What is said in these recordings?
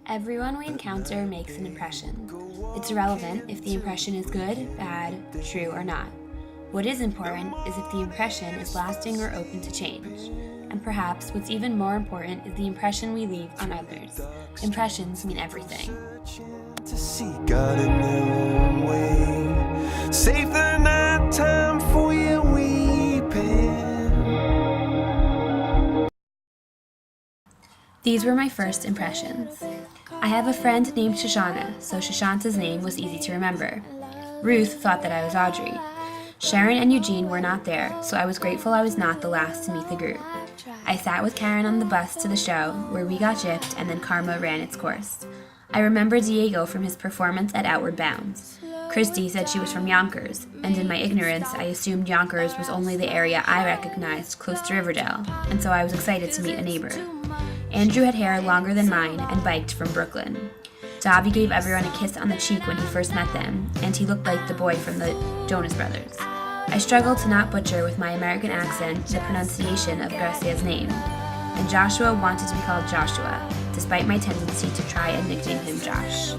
Everyone we encounter makes an impression. It's irrelevant if the impression is good, bad, true, or not. What is important is if the impression is lasting or open to change. And perhaps what's even more important is the impression we leave on others. Impressions mean everything. To see God in their own way. Save the night time for your weeping. These were my first impressions. I have a friend named Shoshana, so Shoshanta's name was easy to remember. Ruth thought that I was Audrey. Sharon and Eugene were not there, so I was grateful I was not the last to meet the group. I sat with Karen on the bus to the show, where we got gypped and then karma ran its course. I remember Diego from his performance at Outward Bounds. Christy said she was from Yonkers, and in my ignorance, I assumed Yonkers was only the area I recognized close to Riverdale, and so I was excited to meet a neighbor. Andrew had hair longer than mine and biked from Brooklyn. Davi gave everyone a kiss on the cheek when he first met them, and he looked like the boy from the Jonas Brothers. I struggled to not butcher with my American accent the pronunciation of Garcia's name, and Joshua wanted to be called Joshua, despite my tendency to try and nickname him Josh.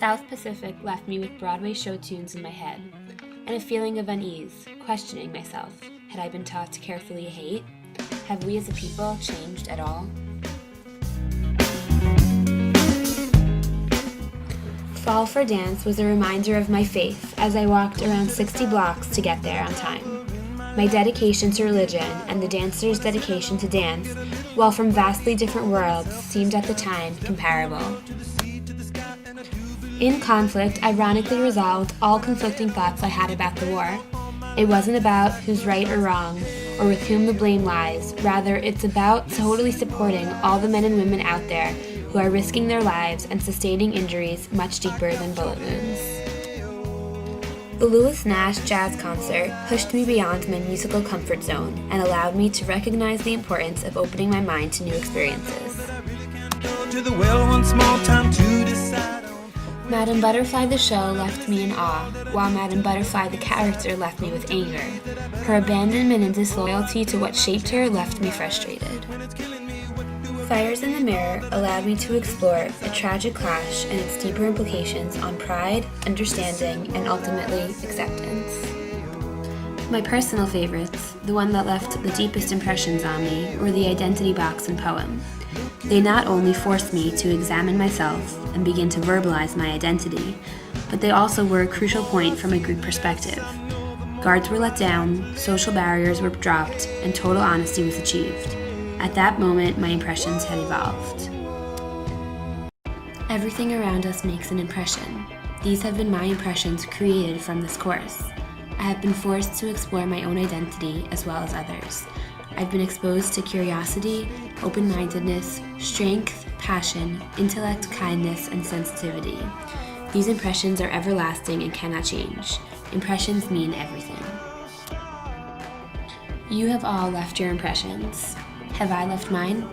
South Pacific left me with Broadway show tunes in my head, and a feeling of unease, questioning myself. Had I been taught to carefully hate? Have we as a people changed at all? Fall for Dance was a reminder of my faith as I walked around 60 blocks to get there on time. My dedication to religion and the dancers' dedication to dance, while from vastly different worlds, seemed at the time comparable. In conflict, ironically resolved all conflicting thoughts I had about the war. It wasn't about who's right or wrong, or with whom the blame lies. Rather, it's about totally supporting all the men and women out there who are risking their lives and sustaining injuries much deeper than bullet wounds. The Louis Nash Jazz Concert pushed me beyond my musical comfort zone and allowed me to recognize the importance of opening my mind to new experiences. Madame Butterfly the show left me in awe, while Madame Butterfly the character left me with anger. Her abandonment and disloyalty to what shaped her left me frustrated. Fires in the Mirror allowed me to explore a tragic clash and its deeper implications on pride, understanding, and ultimately acceptance. My personal favorites, the one that left the deepest impressions on me, were the Identity Box and poem. They not only forced me to examine myself and begin to verbalize my identity, but they also were a crucial point from a group perspective. Guards were let down, social barriers were dropped, and total honesty was achieved. At that moment, my impressions had evolved. Everything around us makes an impression. These have been my impressions created from this course. I have been forced to explore my own identity as well as others. I've been exposed to curiosity, open-mindedness, strength, passion, intellect, kindness, and sensitivity. These impressions are everlasting and cannot change. Impressions mean everything. You have all left your impressions. Have I left mine?